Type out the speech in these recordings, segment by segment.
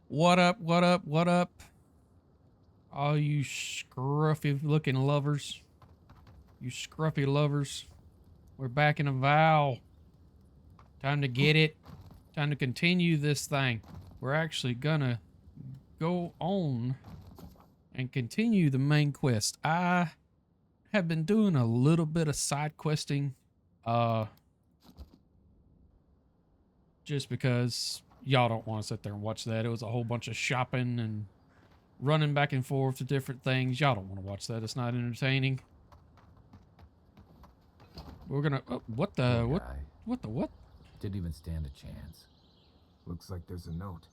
What up, what up, what up? All you scruffy looking lovers. You scruffy lovers. We're back in Avowed. Time to get it. Time to continue this thing. We're actually gonna go on and continue the main quest. I have been doing a little bit of side questing. Uh just because y'all don't want to sit there and watch that. It was a whole bunch of shopping and running back and forth to different things. Y'all don't want to watch that. It's not entertaining. We're gonna. Oh, what the? Poor What? guy. What the? What? Didn't even stand a chance. Looks like there's a note.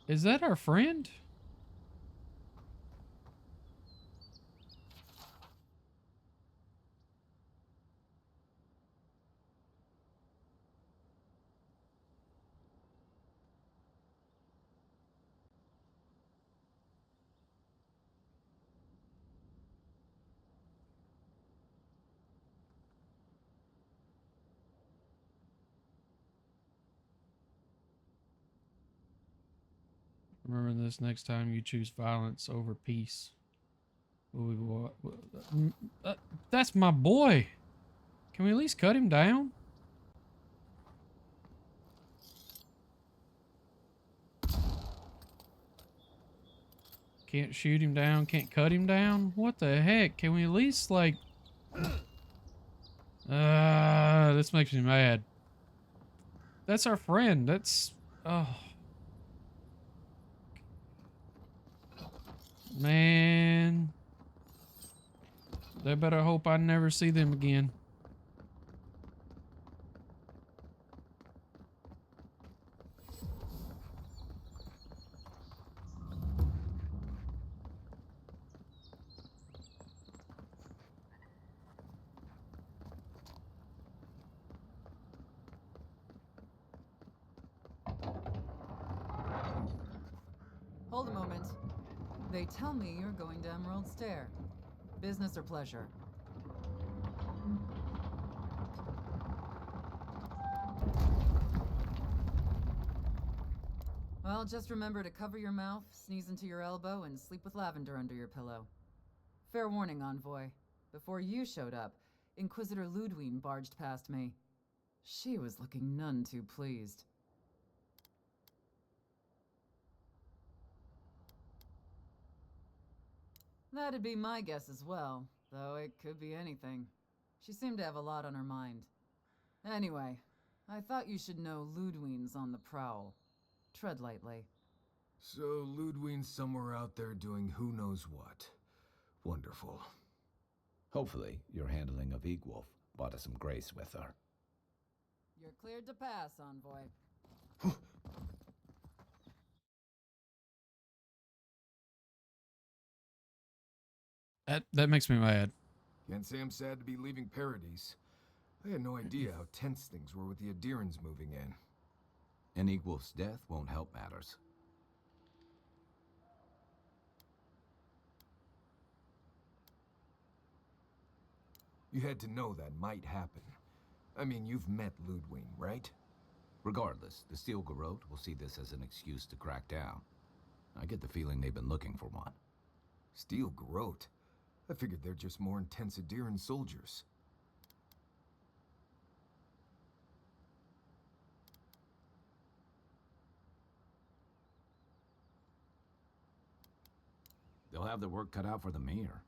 Is that our friend? Remember this next time you choose violence over peace. That's my boy. Can we at least cut him down? Can't shoot him down. Can't cut him down. What the heck? Can we at least like? This makes me mad. That's our friend. That's oh man. They better hope I never see them again. Hold a moment. They tell me you're going to Emerald Stair. Business or pleasure? Well, just remember to cover your mouth, sneeze into your elbow, and sleep with lavender under your pillow. Fair warning, Envoy. Before you showed up, Inquisitor Ludwine barged past me. She was looking none too pleased. That'd be my guess as well, though it could be anything. She seemed to have a lot on her mind. Anyway, I thought you should know Ludwine's on the prowl. Tread lightly. So Ludwine's somewhere out there doing who knows what. Wonderful. Hopefully, your handling of Egwolf brought us some grace with her. You're cleared to pass, Envoy. That makes me mad. Can't say I'm sad to be leaving Paradise. I had no idea how tense things were with the Adirans moving in. And Egwolf's death won't help matters. You had to know that might happen. I mean, you've met Ludwine, right? Regardless, the Steel Garrote will see this as an excuse to crack down. I get the feeling they've been looking for one. Steel Garrote? I figured they're just more intense Adiran soldiers. They'll have their work cut out for them here.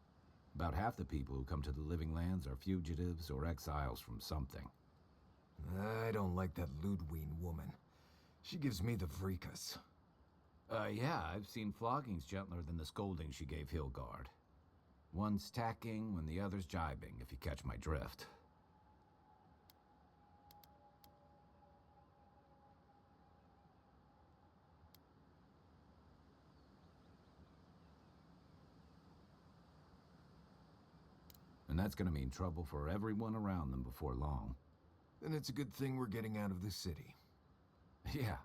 About half the people who come to the Living Lands are fugitives or exiles from something. I don't like that Ludwine woman. She gives me the vrikas. Yeah, I've seen floggings gentler than the scolding she gave Hilgard. One's tacking when the other's jibing, if you catch my drift. And that's gonna mean trouble for everyone around them before long. Then it's a good thing we're getting out of the city. Yeah.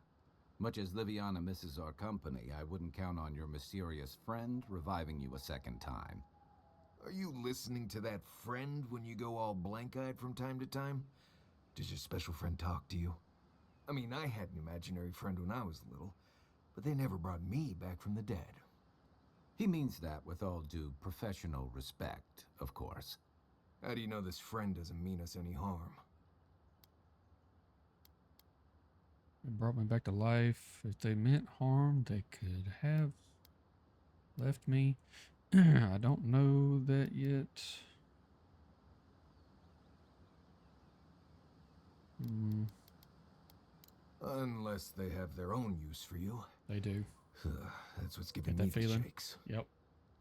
Much as Liviana misses our company, I wouldn't count on your mysterious friend reviving you a second time. Are you listening to that friend when you go all blank-eyed from time to time? Does your special friend talk to you? I mean, I had an imaginary friend when I was little, but they never brought me back from the dead. He means that with all due professional respect, of course. How do you know this friend doesn't mean us any harm? They brought me back to life. If they meant harm, they could have left me. I don't know that yet. Unless they have their own use for you. They do. That's what's giving Get me that the feeling? shakes. Yep.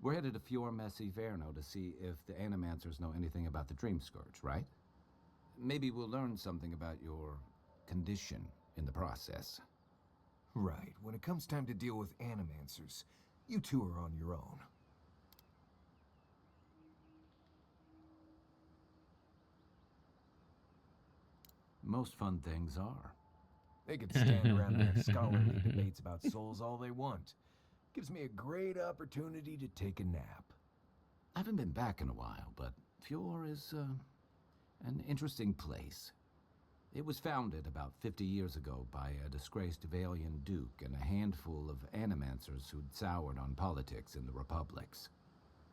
We're headed to Fior Messi Verno to see if the Animancers know anything about the Dream Scourge, right? Maybe we'll learn something about your condition in the process. Right. When it comes time to deal with Animancers, you two are on your own. Most fun things are. They could stand around and have scholarly debates about souls all they want. Gives me a great opportunity to take a nap. I haven't been back in a while, but Fior is an interesting place. It was founded about 50 years ago by a disgraced Valian duke and a handful of animancers who'd soured on politics in the republics.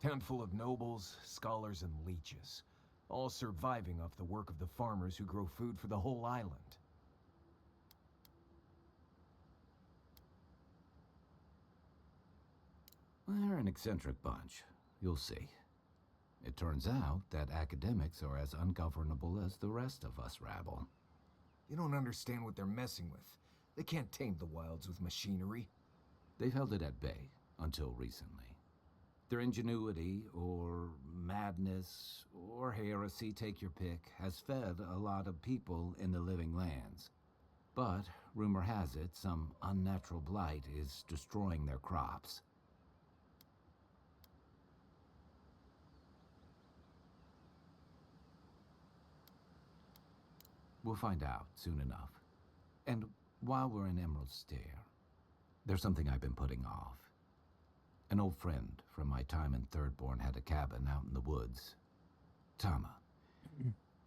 Town full of nobles, scholars, and leeches, all surviving off the work of the farmers who grow food for the whole island. They're an eccentric bunch. You'll see. It turns out that academics are as ungovernable as the rest of us rabble. You don't understand what they're messing with. They can't tame the wilds with machinery. They've held it at bay until recently. Their ingenuity, or madness, or heresy, take your pick, has fed a lot of people in the living lands. But, rumor has it, some unnatural blight is destroying their crops. We'll find out soon enough. And while we're in Emerald Stair, there's something I've been putting off. An old friend from my time in Thirdborn had a cabin out in the woods. Tama.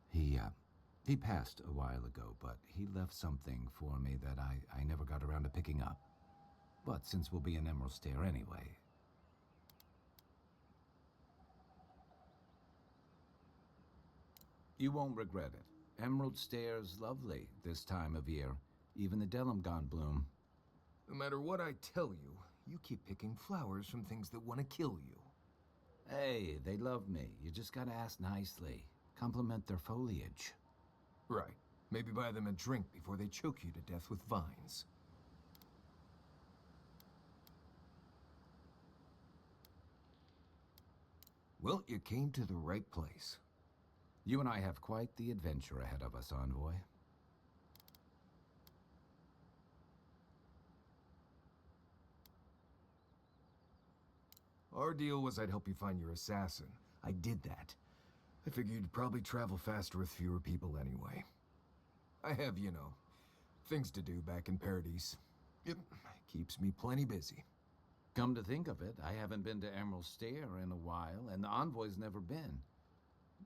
He passed a while ago, but he left something for me that I never got around to picking up. But since we'll be in Emerald Stair anyway... You won't regret it. Emerald Stair's lovely this time of year. Even the Delimgon bloom. No matter what I tell you, you keep picking flowers from things that want to kill you. Hey, they love me. You just gotta ask nicely. Compliment their foliage. Right. Maybe buy them a drink before they choke you to death with vines. Well, you came to the right place. You and I have quite the adventure ahead of us, Envoy. Our deal was I'd help you find your assassin. I did that. I figured you'd probably travel faster with fewer people anyway. I have, you know, things to do back in Paradise. It keeps me plenty busy. Come to think of it, I haven't been to Emerald Stair in a while, and the Envoy's never been.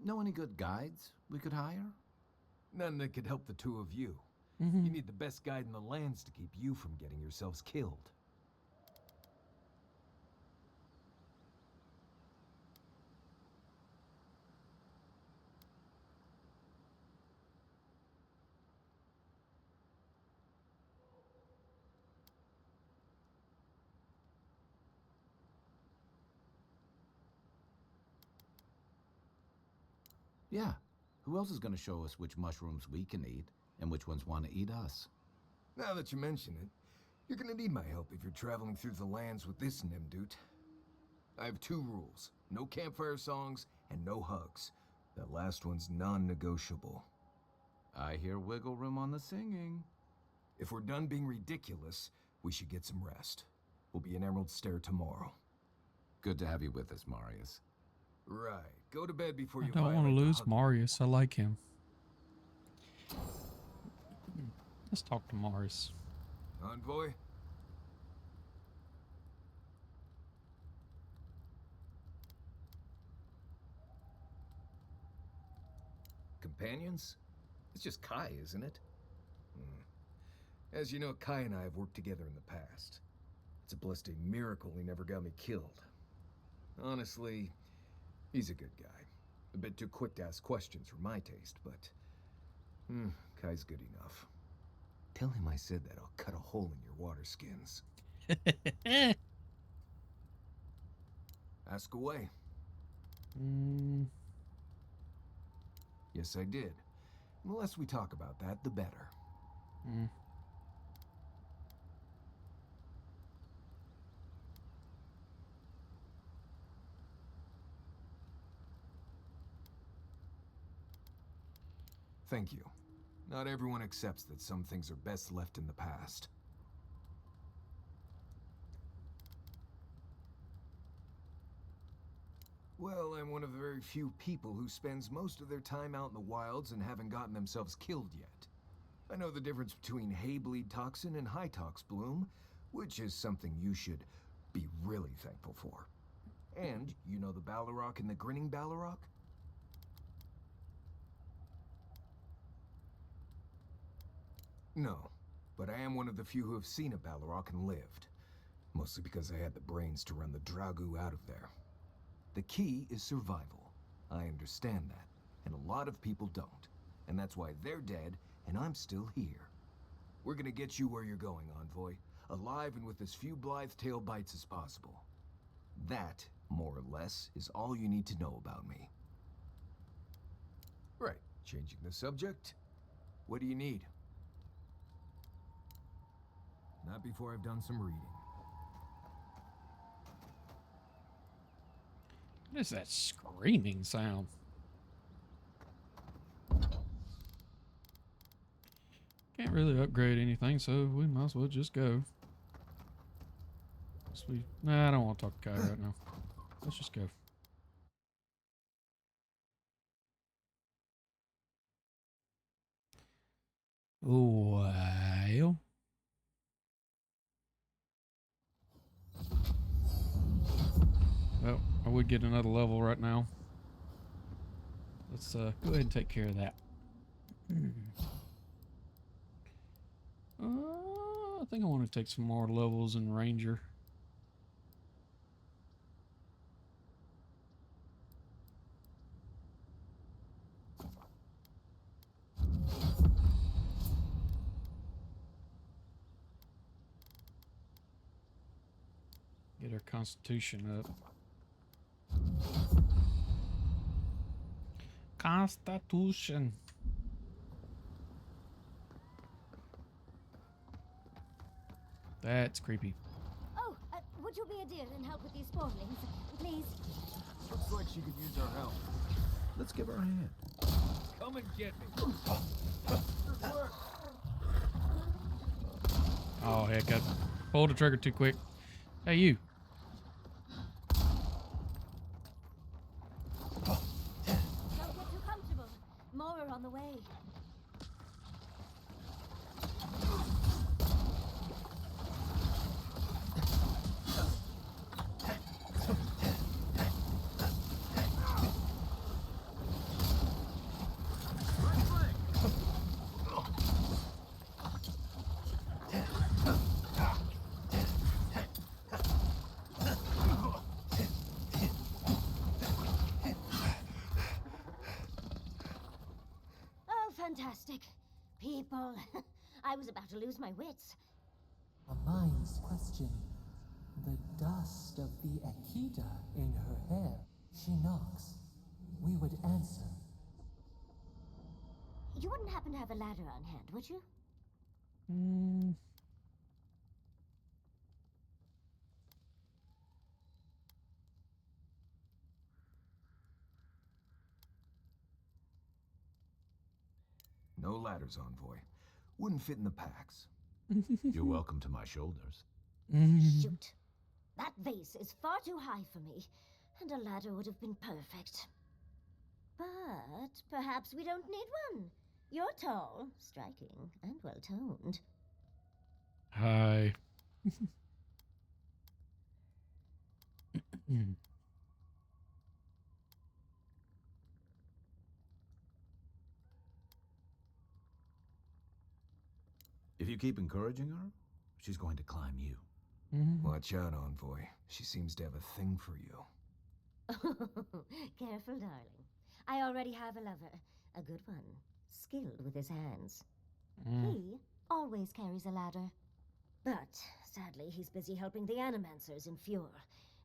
Know any good guides we could hire? None that could help the two of you. Mm-hmm. You need the best guide in the lands to keep you from getting yourselves killed. Yeah. Who else is going to show us which mushrooms we can eat, and which ones want to eat us? Now that you mention it, you're gonna need my help if you're traveling through the lands with this Nimdut. I have two rules. No campfire songs, and no hugs. That last one's non-negotiable. I hear wiggle room on the singing. If we're done being ridiculous, we should get some rest. We'll be in Emerald Stair tomorrow. Good to have you with us, Marius. Right. Go to bed before I you don't want to violate the lose hug. Marius. I like him. Let's talk to Marius. Envoy? Companions? It's just Kai, isn't it? As you know, Kai and I have worked together in the past. It's a blessed miracle he never got me killed. Honestly, he's a good guy. A bit too quick to ask questions for my taste, but... Kai's good enough. Tell him I said that I'll cut a hole in your water skins. Ask away. Yes, I did. The less we talk about that, the better. Thank you. Not everyone accepts that some things are best left in the past. Well, I'm one of the very few people who spends most of their time out in the wilds and haven't gotten themselves killed yet. I know the difference between hay-bleed toxin and high-tox bloom, which is something you should be really thankful for. And you know the Balrog and the Grinning Balrog? No, but I am one of the few who have seen a Balrog and lived. Mostly because I had the brains to run the Dragu out of there. The key is survival. I understand that, and a lot of people don't. And that's why they're dead, and I'm still here. We're gonna get you where you're going, Envoy. Alive and with as few blithe-tail bites as possible. That, more or less, is all you need to know about me. Right, changing the subject. What do you need? Not before I've done some reading. What is that screaming sound? Can't really upgrade anything, so we might as well just go. Nah, I don't want to talk to Kai right now. Let's just go. Well. Well, I would get another level right now. Let's go ahead and take care of that. I think I want to take some more levels in Ranger. Get our Constitution up. Constitution. That's creepy. Oh, would you be a dear and help with these spawnlings, please? Looks like she could use our help. Let's give her a hand. Come and get me. Oh, heck, I pulled the trigger too quick. Hey, you. Don't get too comfortable. More are on the way. Fantastic. People. I was about to lose my wits. A mind's question. The dust of the Akita in her hair. She knocks. We would answer. You wouldn't happen to have a ladder on hand, would you? No ladders, Envoy. Wouldn't fit in the packs. You're welcome to my shoulders. Shoot. That vase is far too high for me, and a ladder would have been perfect. But perhaps we don't need one. You're tall, striking, and well-toned. Hi. If you keep encouraging her, she's going to climb you. Watch out, Envoy. She seems to have a thing for you. Careful, darling. I already have a lover. A good one. Skilled with his hands. He always carries a ladder. But, sadly, he's busy helping the Animancers in Fjord.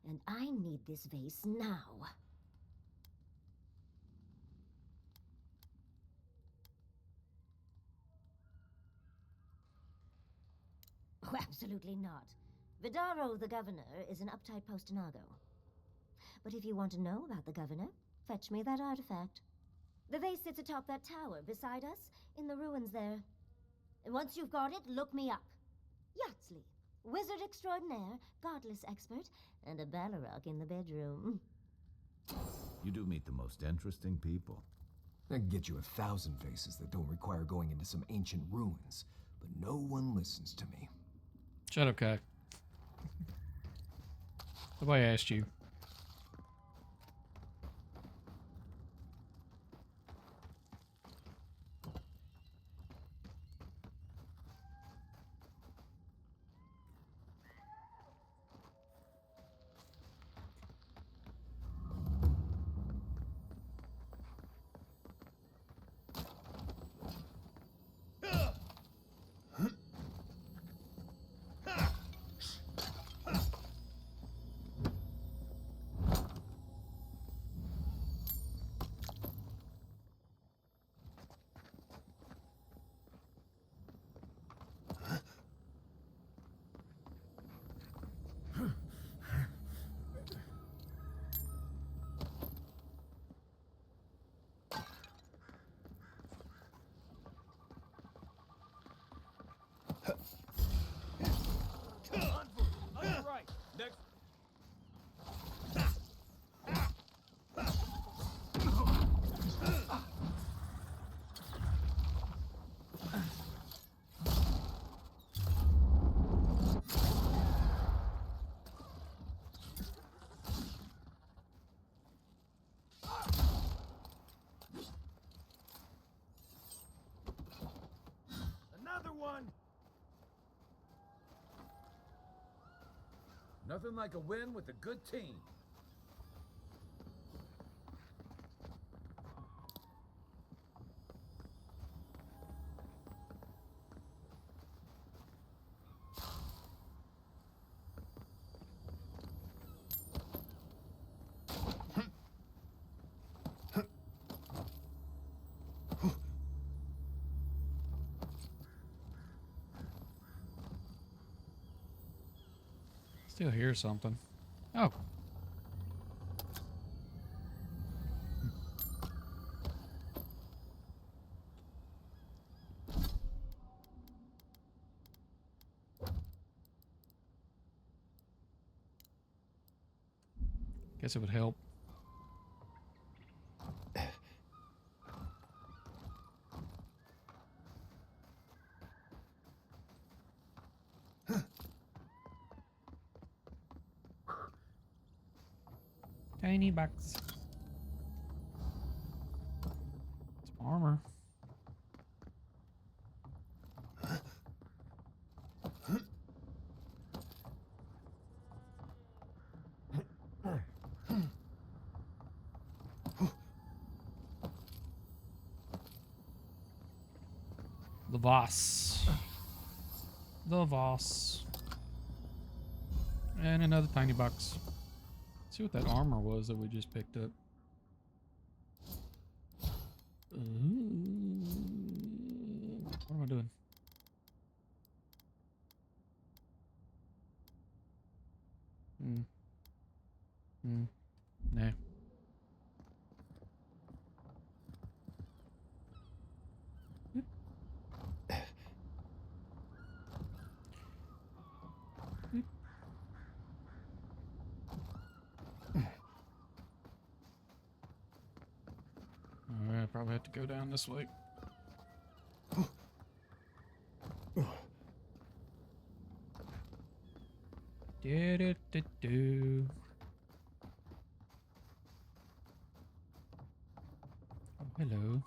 And I need this vase now. Oh, absolutely not. Vidaro, the governor, is an uptight postinago. But if you want to know about the governor, fetch me that artifact. The vase sits atop that tower beside us, in the ruins there. And once you've got it, look me up. Yatsley, wizard extraordinaire, godless expert, and a Balrog in the bedroom. You do meet the most interesting people. I can get you 1,000 vases that don't require going into some ancient ruins, but no one listens to me. Shut up, Kai. Nobody asked you. Nothing like a win with a good team. Still hear something. Oh. Guess it would help. Tiny bucks. Some armor. The Voss. The Voss. And another tiny box. Let's see what that armor was that we just picked up. What am I doing? Nah. Alright, I probably have to go down this way. Do. Oh, hello.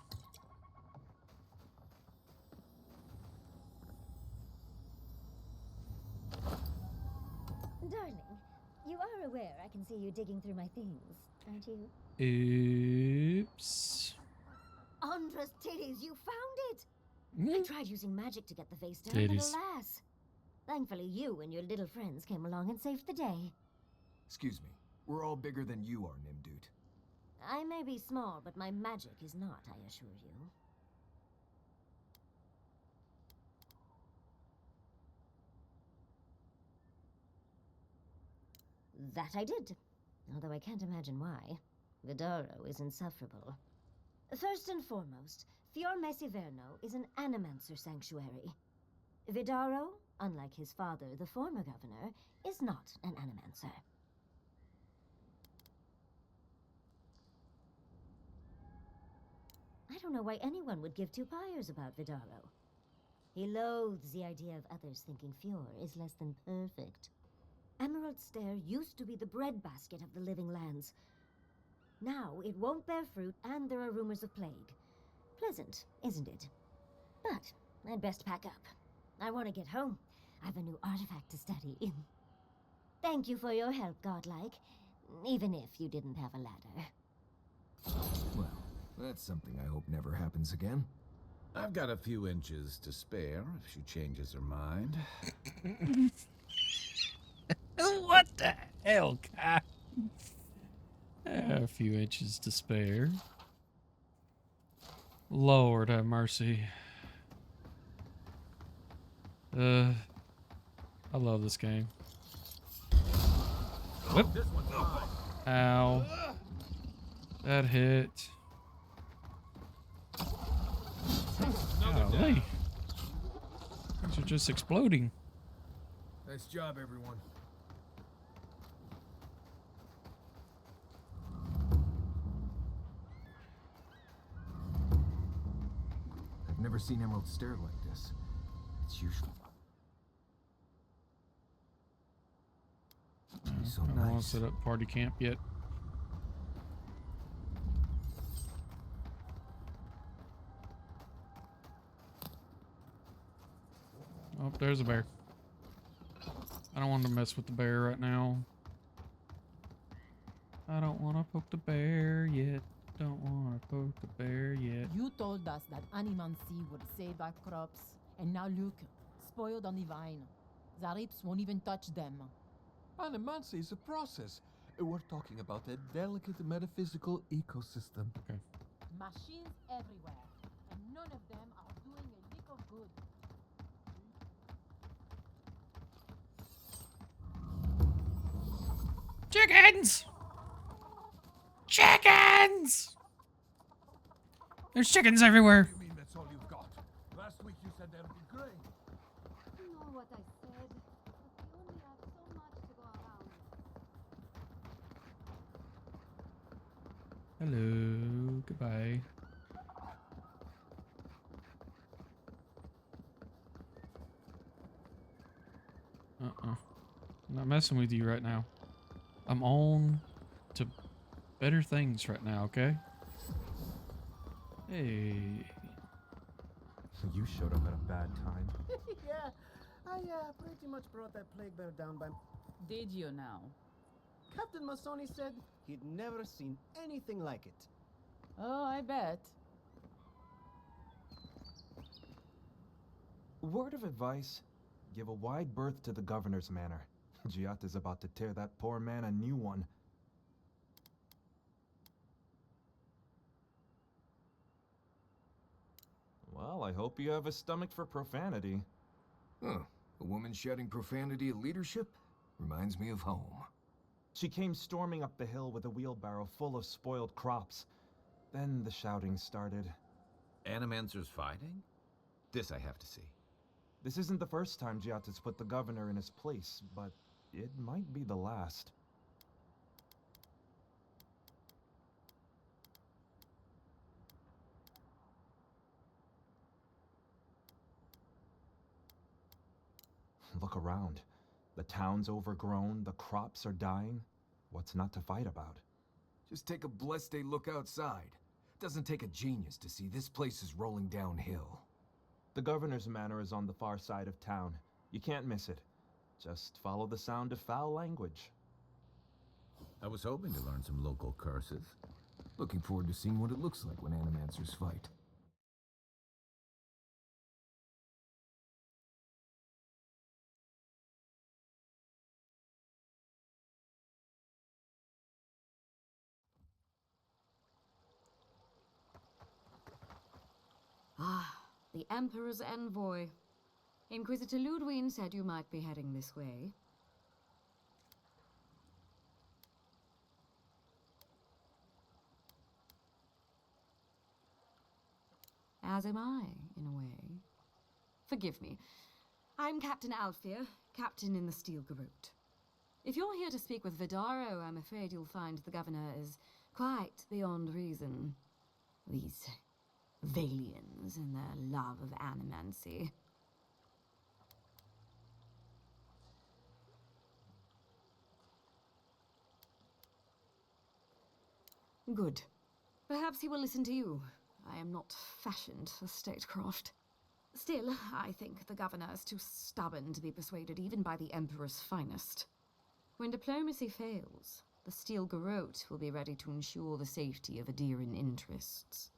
Darling, you are aware I can see you digging through my things, aren't you? Oops. Andra's titties, you found it! I Mm. tried using magic to get the face down, Titties. but alas. Thankfully, you and your little friends came along and saved the day. Excuse me. We're all bigger than you are, Nimdude. I may be small, but my magic is not, I assure you. That I did. Although I can't imagine why. Vidaro is insufferable. First and foremost, Fior Mesiverno is an animancer sanctuary. Vidaro, unlike his father, the former governor, is not an animancer. I don't know why anyone would give two pyres about Vidaro. He loathes the idea of others thinking Fior is less than perfect. Emerald Stair used to be the breadbasket of the living lands. Now it won't bear fruit, and there are rumors of plague. Pleasant, isn't it? But I'd best pack up. I want to get home. I have a new artifact to study. Thank you for your help, Godlike. Even if you didn't have a ladder. Well, that's something I hope never happens again. I've got a few inches to spare if she changes her mind. What the hell, guy? A few inches to spare. Lord have mercy. I love this game. Whoop. Ow. That hit. Golly. Things are just exploding. Nice job, everyone. I've never seen Emerald Stair like this. It's usually so I don't want to nice. set up party camp yet. Oh, there's a bear. I don't want to mess with the bear right now. I don't want to poke the bear yet. Don't want to poke the bear yet. You told us that animancy would save our crops, and now look, spoiled on the vine. Zarips won't even touch them. Animancy is a process. We're talking about a delicate metaphysical ecosystem. Okay. Machines everywhere, and none of them are doing a lick of good. Chickens! Chickens! There's chickens everywhere. You mean that's all you've got? Last week you said there'd be grain. You know what I said, but we only have so much to go around. Hello. Goodbye. I'm not messing with you right now. I'm on to better things right now, okay? Hey. You showed up at a bad time. Yeah, I pretty much brought that plague bear down by... Did you now? Captain Masoni said he'd never seen anything like it. Oh, I bet. Word of advice, give a wide berth to the governor's manor. Giat is about to tear that poor man a new one. Well, I hope you have a stomach for profanity. Huh. A woman shouting profanity at leadership? Reminds me of home. She came storming up the hill with a wheelbarrow full of spoiled crops. Then the shouting started. Animancers fighting? This I have to see. This isn't the first time Giat has put the governor in his place, but it might be the last. Look around. The town's overgrown, the crops are dying. What's not to fight about? Just take a blessed day look outside. Doesn't take a genius to see this place is rolling downhill. The governor's manor is on the far side of town. You can't miss it. Just follow the sound of foul language. I was hoping to learn some local curses. Looking forward to seeing what it looks like when animancers fight. Ah, the Emperor's envoy. Inquisitor Ludwig said you might be heading this way. As am I, in a way. Forgive me. I'm Captain Alfir, captain in the Steel Garrote. If you're here to speak with Vidaro, I'm afraid you'll find the governor is quite beyond reason. These Valians and their love of animancy. Good. Perhaps he will listen to you. I am not fashioned for statecraft. Still, I think the governor is too stubborn to be persuaded even by the Emperor's finest. When diplomacy fails, the Steel Garrote will be ready to ensure the safety of Adirian interests.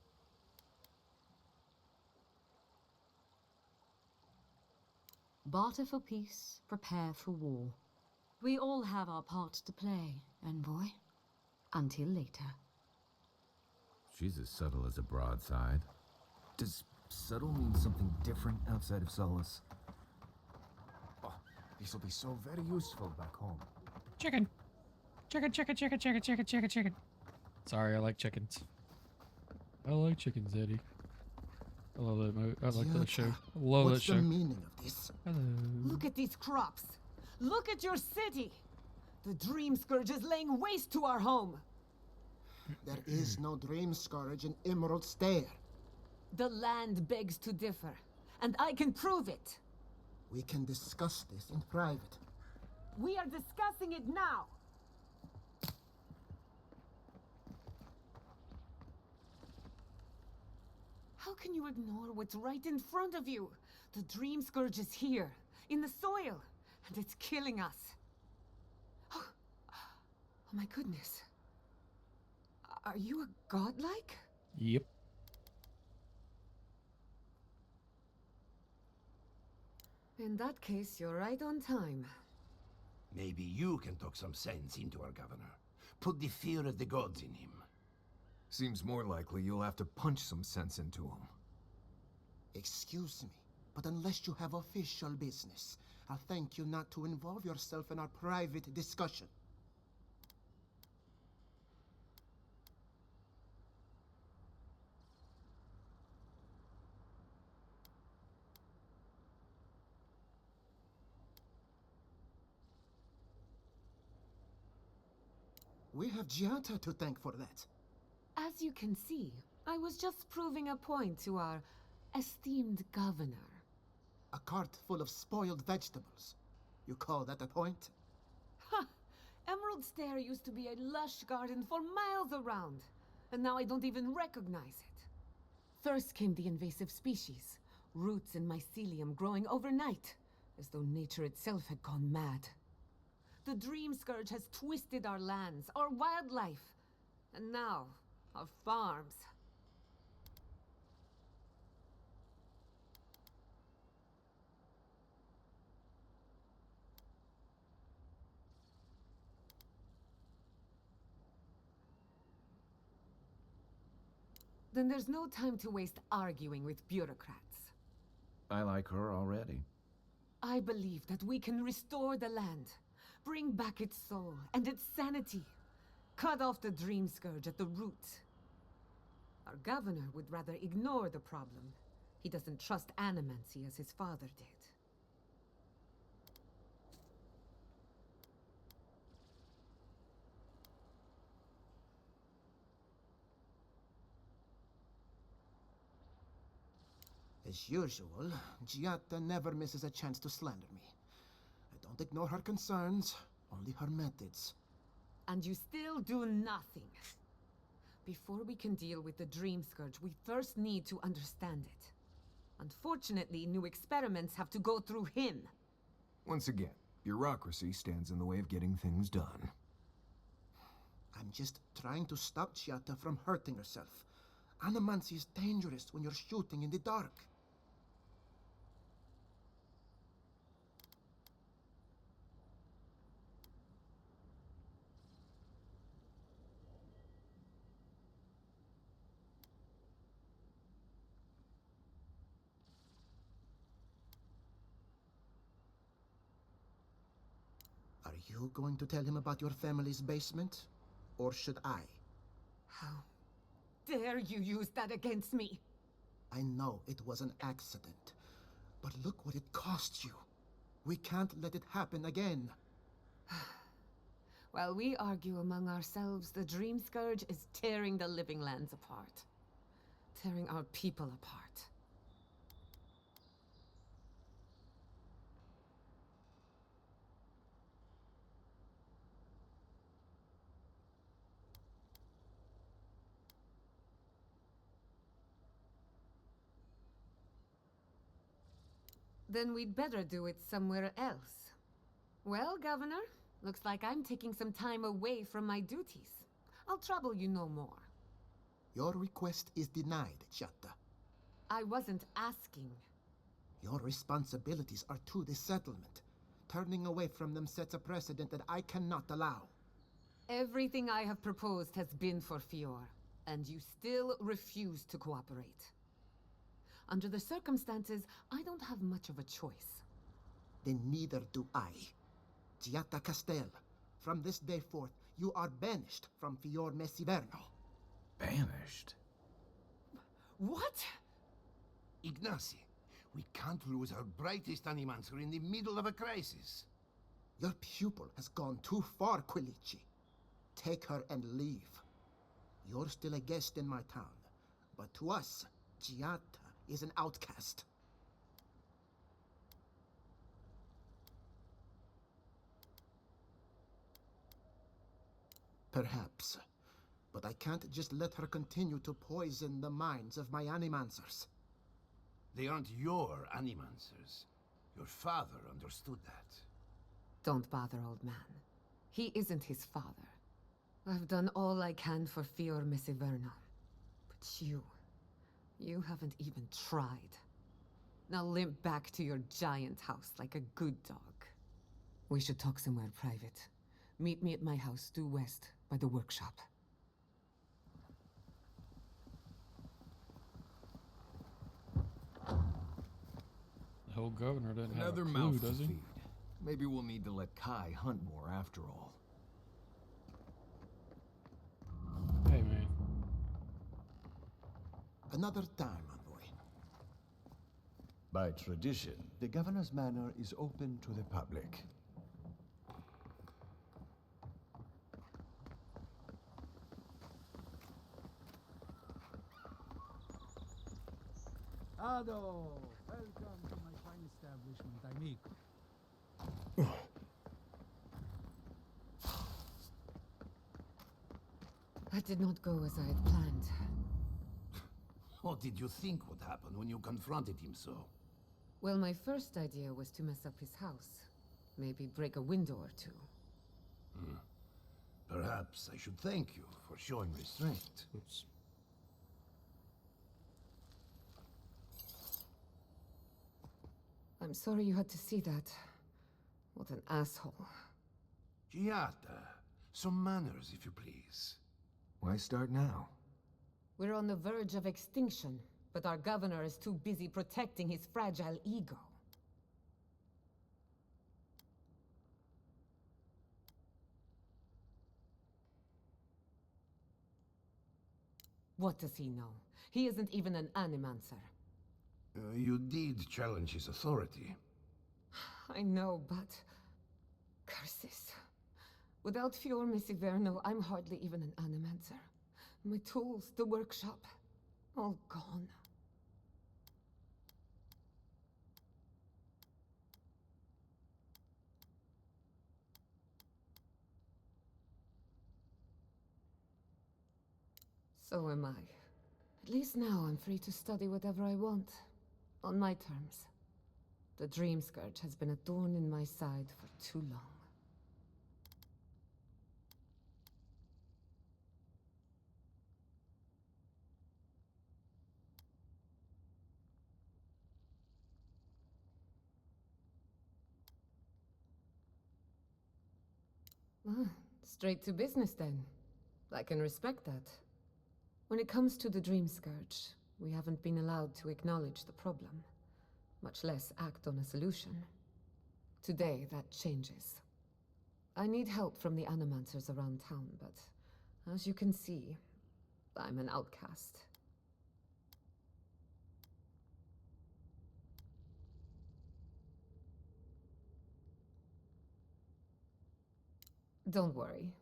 Barter for peace, prepare for war. We all have our part to play, envoy. Until later. She's as subtle as a broadside. Does subtle mean something different outside of Solace? Oh, this will be so very useful back home. Chicken. Chicken, chicken, chicken, chicken, chicken, chicken, chicken. Sorry, I like chickens. I like chickens, Eddie. I love that movie. I like that show. I love that show. What's the meaning of this? Hello. Look at these crops. Look at your city. The Dream Scourge is laying waste to our home. There is no Dream Scourge in Emerald Stair. The land begs to differ, and I can prove it. We can discuss this in private. We are discussing it now. How can you ignore what's right in front of you? The Dream Scourge is here, in the soil, and it's killing us. Oh my goodness. Are you a godlike? Yep. In that case, you're right on time. Maybe you can talk some sense into our governor. Put the fear of the gods in him. Seems more likely you'll have to punch some sense into him. Excuse me, but unless you have official business, I'll thank you not to involve yourself in our private discussion. We have Giata to thank for that. As you can see, I was just proving a point to our esteemed governor. A cart full of spoiled vegetables. You call that a point? Ha! Emerald Stair used to be a lush garden for miles around, and now I don't even recognize it. First came the invasive species, roots and mycelium growing overnight, as though nature itself had gone mad. The Dream Scourge has twisted our lands, our wildlife, and now, our farms. Then there's no time to waste arguing with bureaucrats. I like her already. I believe that we can restore the land, bring back its soul and its sanity, cut off the Dream Scourge at the root. Our governor would rather ignore the problem. He doesn't trust animancy as his father did. As usual, Giata never misses a chance to slander me. I don't ignore her concerns, only her methods. And you still do nothing. Before we can deal with the Dream Scourge, we first need to understand it. Unfortunately, new experiments have to go through him. Once again, Bureaucracy stands in the way of getting things done. I'm just trying to stop Chiata from hurting herself. Animancy is dangerous when you're shooting in the dark. Are you going to tell him about your family's basement? Or should I? How dare you use that against me? I know it was an accident, but look what it cost you. We can't let it happen again. While we argue among ourselves, the Dream Scourge is tearing the living lands apart. Tearing our people apart. Then we'd better do it somewhere else. Well, Governor, looks like I'm taking some time away from my duties. I'll trouble you no more. Your request is denied, Chiata. I wasn't asking. Your responsibilities are to the settlement. Turning away from them sets a precedent that I cannot allow. Everything I have proposed has been for Fior, and you still refuse to cooperate. Under the circumstances, I don't have much of a choice. Then neither do I. Chiata Castel, from this day forth, you are banished from Fior Messiverno. Banished? What? Ignacy, we can't lose our brightest animancer in the middle of a crisis. Your pupil has gone too far, Quilici. Take her and leave. You're still a guest in my town, but to us, Chiata is an outcast. Perhaps, but I can't just let her continue to poison the minds of my animancers. They aren't your animancers. Your father understood that. Don't bother, old man. He isn't his father. I've done all I can for Fior Messiverno. But you haven't even tried. Now limp back to your giant house like a good dog. We should talk somewhere private. Meet me at my house due west by the workshop. The whole governor doesn't have a Another clue, mouth to does he? feed. Maybe we'll need to let Kai hunt more after all. Hey, man. Another time, envoy. By tradition, the governor's manor is open to the public. Ado, welcome to my fine establishment, amigo. That did not go as I had planned. What did you think would happen when you confronted him so? Well, my first idea was to mess up his house. Maybe break a window or two. Perhaps I should thank you for showing restraint. Oops. I'm sorry you had to see that. What an asshole. Giata, some manners, if you please. Why start now? We're on the verge of extinction, but our governor is too busy protecting his fragile ego. What does he know? He isn't even an animancer. You did challenge his authority. I know, but... curses. Without Fior Messiverno, I'm hardly even an animancer. My tools, the workshop, all gone. So am I. At least now I'm free to study whatever I want. On my terms. The Dream Scourge has been a thorn in my side for too long. Straight to business then. I can respect that. When it comes to the Dream Scourge, we haven't been allowed to acknowledge the problem, much less act on a solution. Today, that changes. I need help from the animancers around town, but as you can see, I'm an outcast. Don't worry.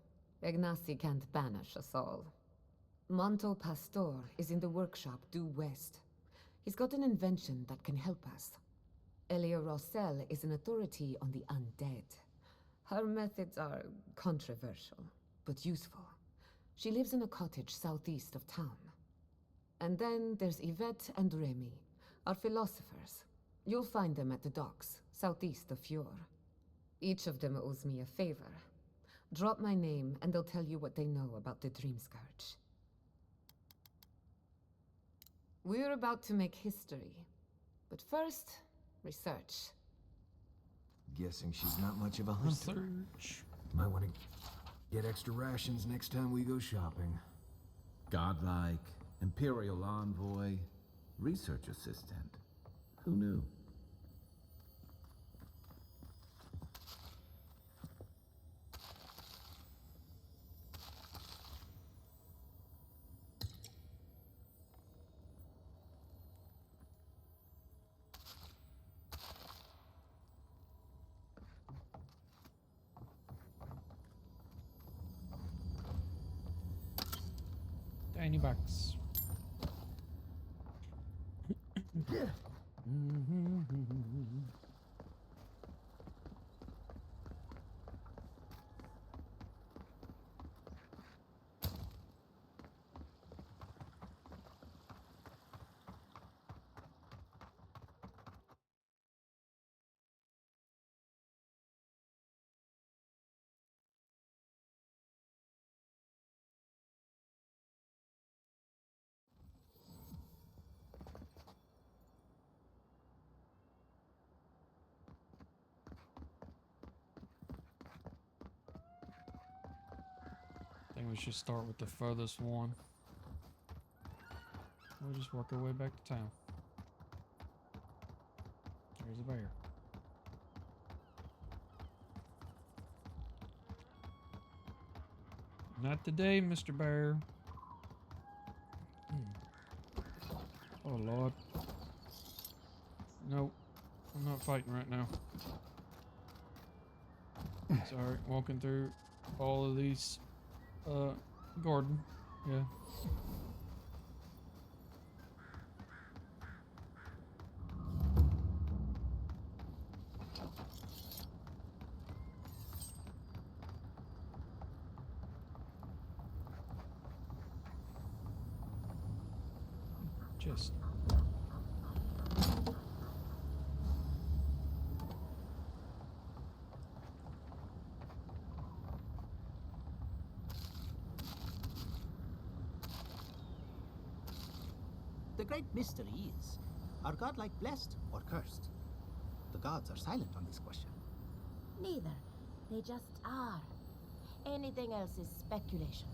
Ignacy can't banish us all. Monto Pastor is in the workshop due west. He's got an invention that can help us. Elia Rossell is an authority on the undead. Her methods are controversial, but useful. She lives in a cottage southeast of town. And then there's Yvette and Remy, our philosophers. You'll find them at the docks, southeast of Fjord. Each of them owes me a favor. Drop my name, and they'll tell you what they know about the Dream Scourge. We're about to make history. But first, research. Guessing she's not much of a hunter. Might want to get extra rations next time we go shopping. Godlike, Imperial Envoy, Research Assistant. Who knew? $20. I think we should start with the furthest one. We'll just work our way back to town. There's a bear. Not today, Mr. Bear. Oh, Lord. Nope. I'm not fighting right now. Sorry, walking through all of these garden. Yeah. Just The great mystery is, are godlike blessed or cursed? The gods are silent on this question. Neither. They just are. Anything else is speculation.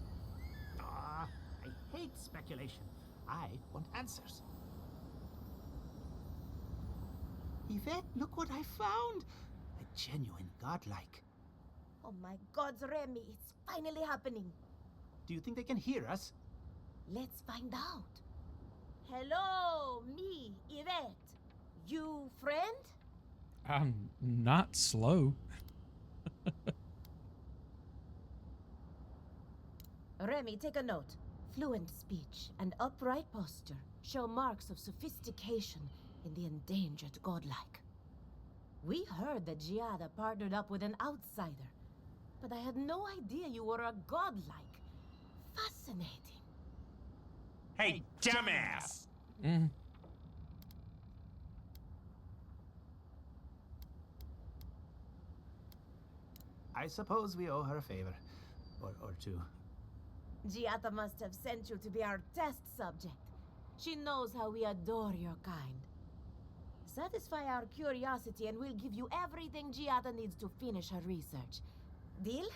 Ah, I hate speculation. I want answers. Yvette, look what I found! A genuine godlike. Oh my gods, Remy, it's finally happening. Do you think they can hear us? Let's find out. Hello, me, Yvette. You friend? I'm not slow. Remy, take a note. Fluent speech and upright posture show marks of sophistication in the endangered godlike. We heard that Giada partnered up with an outsider, but I had no idea you were a godlike. Fascinating. Hey, dumbass! I suppose we owe her a favor. Or two. Giata must have sent you to be our test subject. She knows how we adore your kind. Satisfy our curiosity and we'll give you everything Giata needs to finish her research. Deal?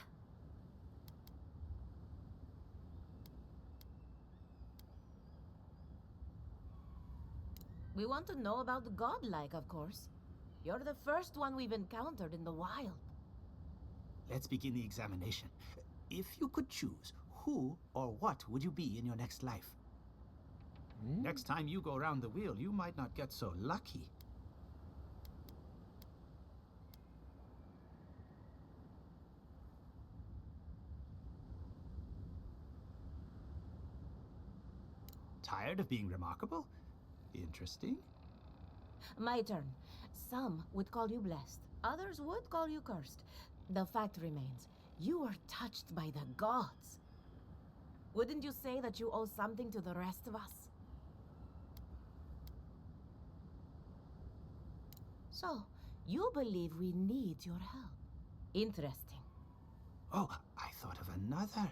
We want to know about the godlike, of course. You're the first one we've encountered in the wild. Let's begin the examination. If you could choose, who or what would you be in your next life? Next time you go around the wheel, you might not get so lucky. Tired of being remarkable? Interesting. My turn. Some would call you blessed. Others would call you cursed. The fact remains, you were touched by the gods. Wouldn't you say that you owe something to the rest of us? So, you believe we need your help. Interesting. Oh, I thought of another.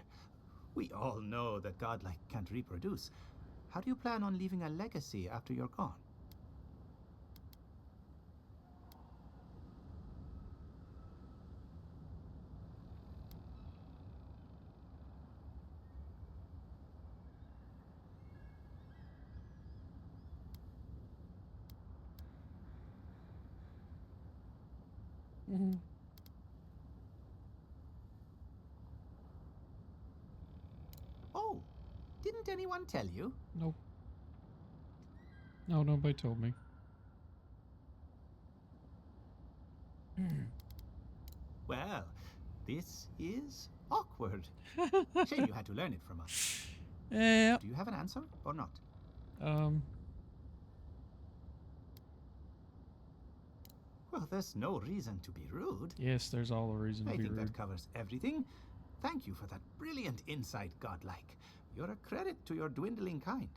We all know that godlike can't reproduce. How do you plan on leaving a legacy after you're gone? Oh, didn't anyone tell you? Nope. No, nobody told me. Well, this is awkward. Shame you had to learn it from us. Yeah. Do you have an answer or not? Well, there's no reason to be rude. Yes, there's all the reason to I be think rude. that covers everything. Thank you for that brilliant insight, godlike. You're a credit to your dwindling kind.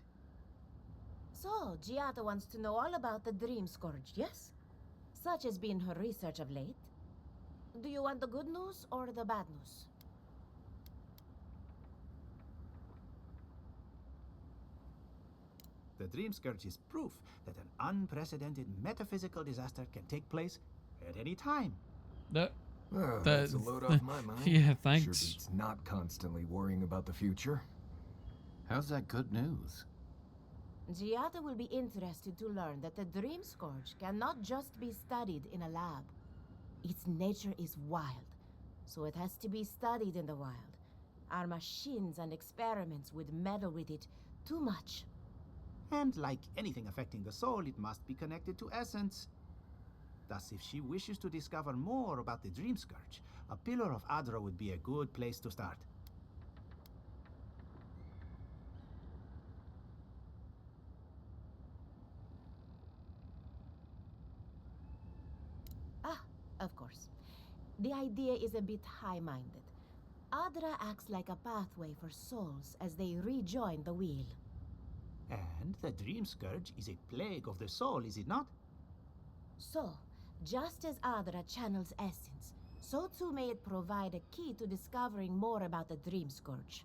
So, Giata wants to know all about the Dream Scourge, yes? Such has been her research of late. Do you want the good news or the bad news? The Dream Scourge is proof that an unprecedented metaphysical disaster can take place at any time. That's a load off my mind. Yeah, Sure thanks. beats not constantly worrying about the future. How's that good news? Giata will be interested to learn that the Dream Scourge cannot just be studied in a lab. Its nature is wild, so it has to be studied in the wild. Our machines and experiments would meddle with it too much. And like anything affecting the soul, it must be connected to essence. Thus, if she wishes to discover more about the Dream Scourge, a Pillar of Adra would be a good place to start. Ah, of course. The idea is a bit high-minded. Adra acts like a pathway for souls as they rejoin the wheel. And the Dream Scourge is a plague of the soul, is it not? So, just as Adra channels essence, so too may it provide a key to discovering more about the Dream Scourge.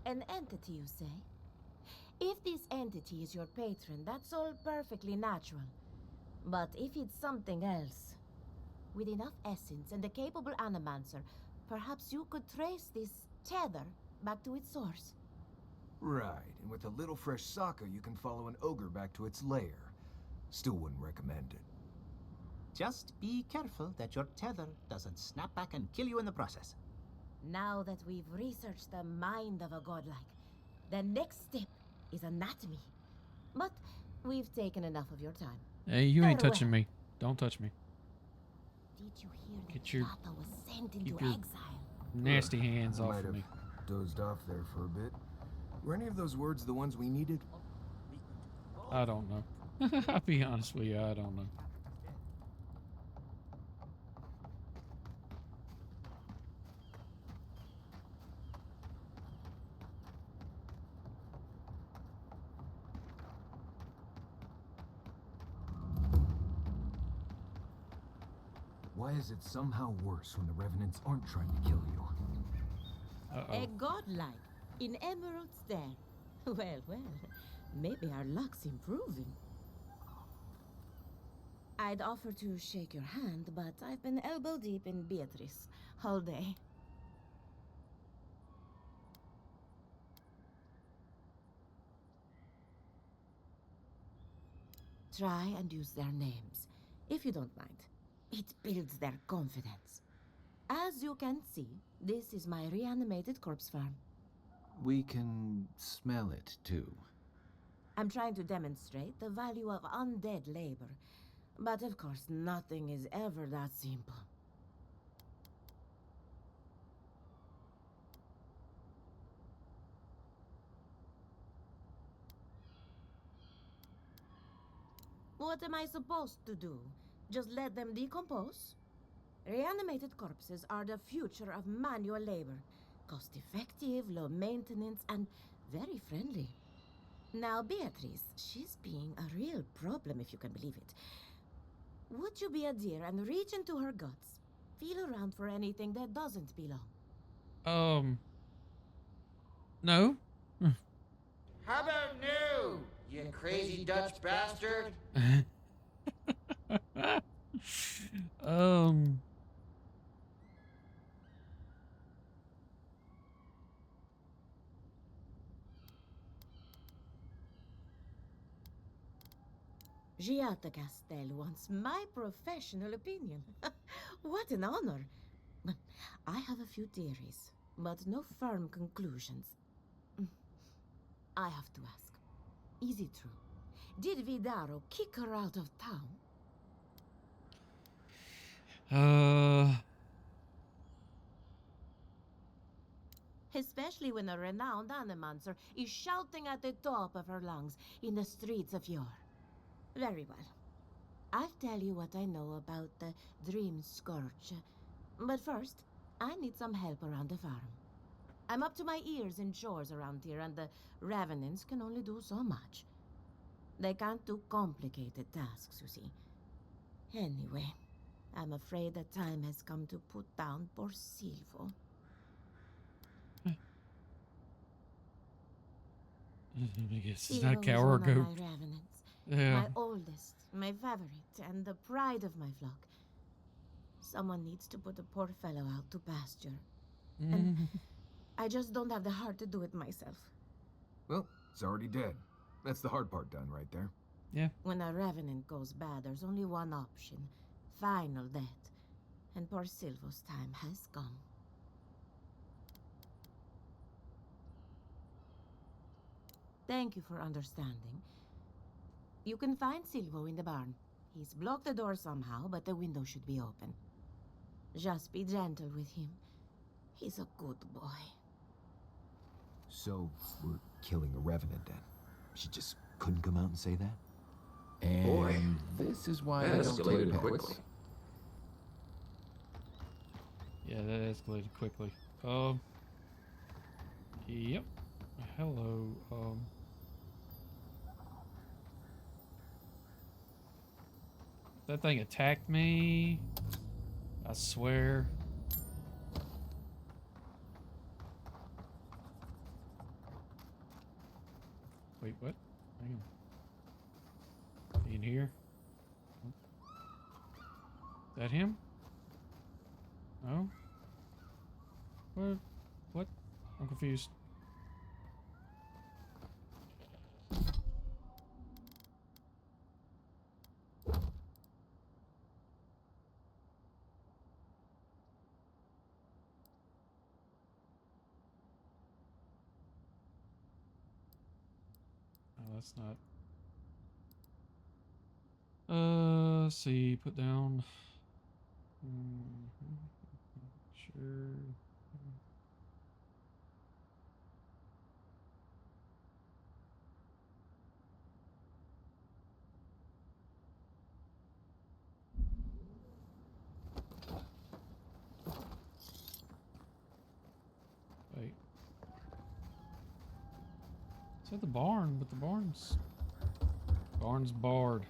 An entity, you say? If this entity is your patron, that's all perfectly natural. But if it's something else, with enough essence and a capable animancer, perhaps you could trace this tether back to its source. Right, and with a little fresh sake, you can follow an ogre back to its lair. Still wouldn't recommend it. Just be careful that your tether doesn't snap back and kill you in the process. Now that we've researched the mind of a godlike, the next step is anatomy. But we've taken enough of your time. Hey, you ain't Farewell. touching me. Don't touch me. Did you hear that Get your- Giata was sent keep into your exile? Nasty hands I off might of have me. dozed off there for a bit. Were any of those words the ones we needed? I don't know. I'll be honest with you, I don't know. Why is it somehow worse when the Revenants aren't trying to kill you? A godlike in Emerald Stare. Well, well, maybe our luck's improving. I'd offer to shake your hand, but I've been elbow deep in Beatrice all day. Try and use their names, if you don't mind. It builds their confidence. As you can see, this is my reanimated corpse farm. We can smell it, too. I'm trying to demonstrate the value of undead labor. But of course, nothing is ever that simple. What am I supposed to do? Just let them decompose? Reanimated corpses are the future of manual labor. Cost-effective, low maintenance, and very friendly. Now, Beatrice, she's being a real problem, if you can believe it. Would you be a dear and reach into her guts? Feel around for anything that doesn't belong. No. How about no, you crazy Dutch bastard? Giata Castel wants my professional opinion. What an honor. I have a few theories, but no firm conclusions. I have to ask. Is it true? Did Vidaro kick her out of town? Especially when a renowned animancer is shouting at the top of her lungs in the streets of Eora. Very well. I'll tell you what I know about the Dream Scourge. But first, I need some help around the farm. I'm up to my ears in chores around here, and the Revenants can only do so much. They can't do complicated tasks, you see. Anyway, I'm afraid the time has come to put down poor Silvo. I guess it's Silvo not is cow or one of goat. my Revenants. Yeah. My oldest, my favorite, and the pride of my flock. Someone needs to put the poor fellow out to pasture. And I just don't have the heart to do it myself. Well, it's already dead. That's the hard part done right there. Yeah. When a Revenant goes bad, there's only one option. Final death. And poor Silvo's time has come. Thank you for understanding. You can find Silvo in the barn. He's blocked the door somehow, but the window should be open. Just be gentle with him. He's a good boy. So, we're killing a Revenant then? She just couldn't come out and say that? And Boy, this is why that I don't escalated take quickly. pets. Yeah, that escalated quickly. Yep. Hello. That thing attacked me. I swear. Wait, what? Hang on. In here? Is that him? No? What? What? I'm confused. That's not. Let's see. Put down. Sure. Wait. It's at the barn, but the barn's barred.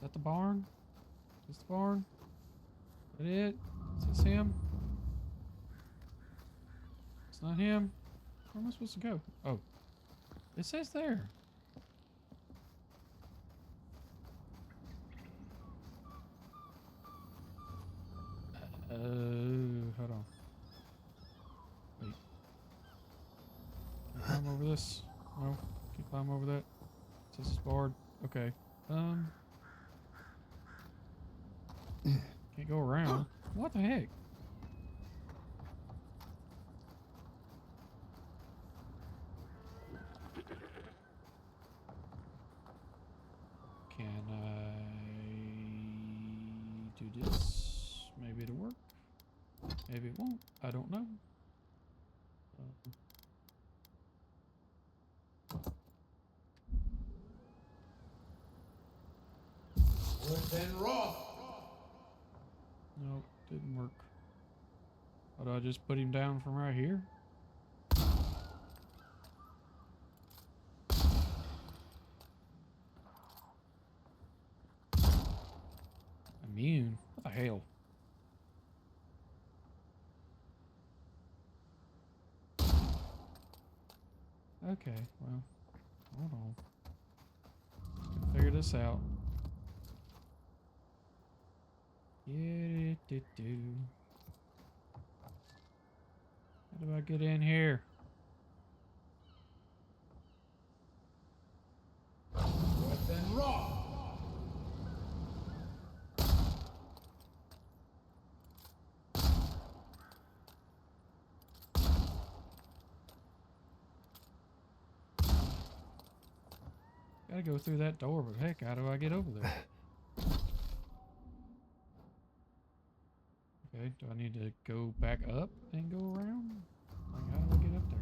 that the barn? Is this the barn? Is that it? Is this him? It's not him. Where am I supposed to go? Oh. It says there. Hold on. Wait. Can I climb over this? No. Can you climb over that? It says it's barred. Okay. Can't go around. What the heck? Can I do this? Maybe it'll work. Maybe it won't. I don't know. Nope, didn't work. How do I just put him down from right here? Immune? What the hell? Okay, well, hold on. Figure this out. Yeah, How do I get in here? Weapon raw. Gotta go through that door, but heck, how do I get over there? Okay, do I need to go back up and go around? Like, how do I get up there?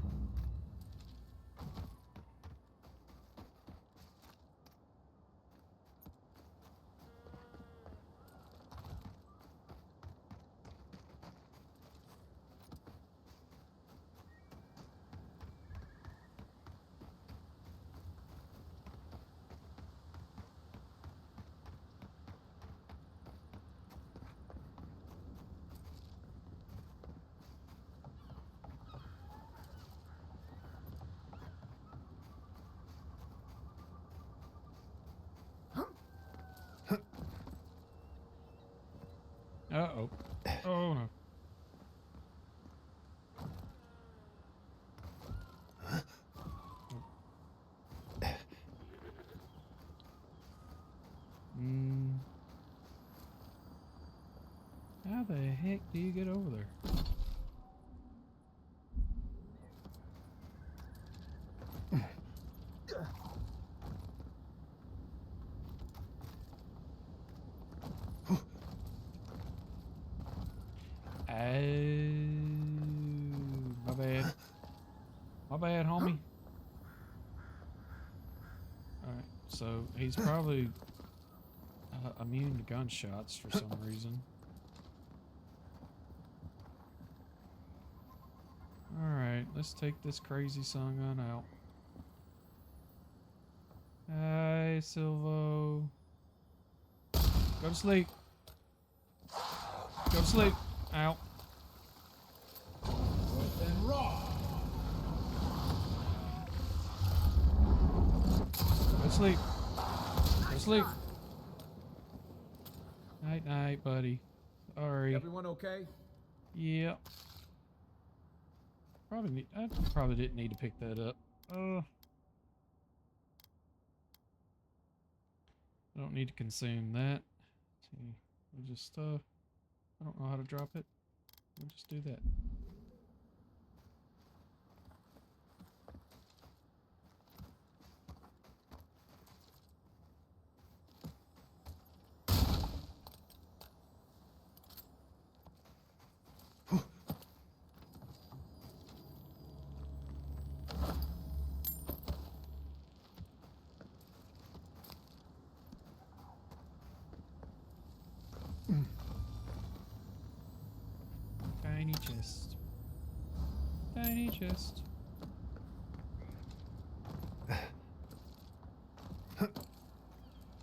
Uh-oh. Oh, no. How the heck do you get over there? My bad. My bad, homie. Alright, so he's probably immune to gunshots for some reason. Alright, let's take this crazy son gun out. Hi, Silvo. Go to sleep. Go to sleep. Ow. Weapon raw. Go to sleep. Go to sleep. Night, night, buddy. Sorry. Everyone okay? Yep. I probably didn't need to pick that up. I don't need to consume that. See, we'll just I don't know how to drop it. We'll just do that. Tiny chest. Tiny chest.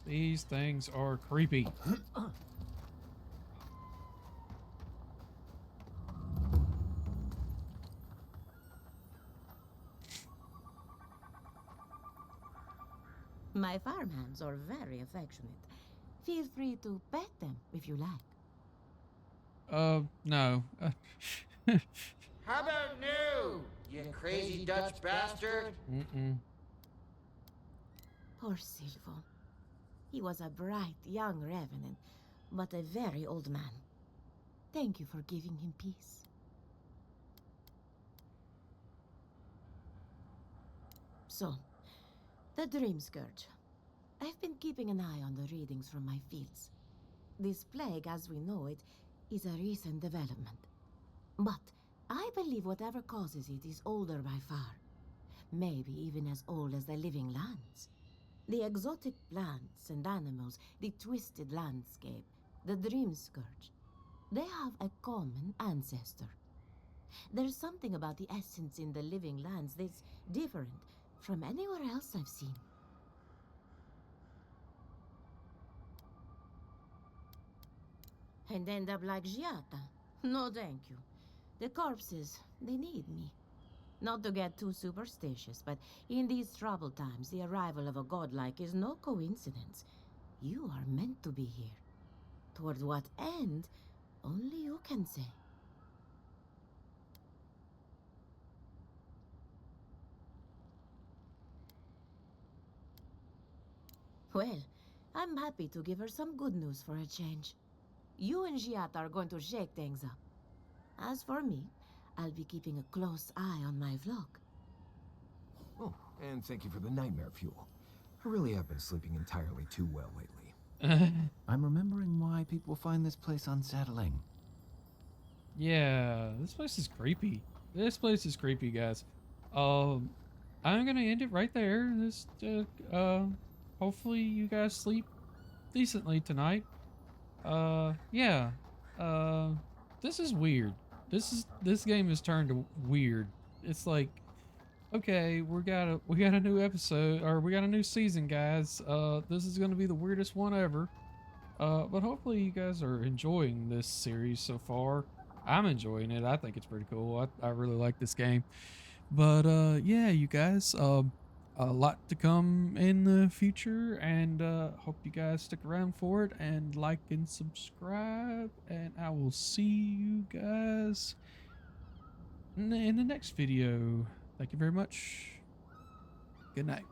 These things are creepy. My farmhands are very affectionate. Feel free to pet them if you like. No. How about no, you crazy Dutch bastard? Mm-mm. Poor Silvo. He was a bright young revenant, but a very old man. Thank you for giving him peace. So, the Dream Scourge. I've been keeping an eye on the readings from my fields. This plague, as we know it, is a recent development. But I believe whatever causes it is older by far. Maybe even as old as the living lands. The exotic plants and animals, the twisted landscape, the Dream Scourge. They have a common ancestor. There's something about the essence in the living lands that's different from anywhere else I've seen. And end up like Giata. No, thank you. The corpses, they need me. Not to get too superstitious, but in these troubled times, the arrival of a godlike is no coincidence. You are meant to be here. Toward what end, only you can say. Well, I'm happy to give her some good news for a change. You and Giata are going to shake things up. As for me, I'll be keeping a close eye on my flock. Oh, and thank you for the nightmare fuel. I really have been sleeping entirely too well lately. I'm remembering why people find this place unsettling. Yeah, this place is creepy. This place is creepy, guys. I'm gonna end it right there. Hopefully you guys sleep decently tonight. Yeah. This is weird. This game has turned to weird. It's like, okay, we got a new episode, or we got a new season, guys. This is gonna be the weirdest one ever. But hopefully you guys are enjoying this series so far. I'm enjoying it. I think it's pretty cool. I really like this game. But yeah, you guys, a lot to come in the future, and hope you guys stick around for it and like and subscribe, and I will see you guys in the next video. Thank you very much. Good night.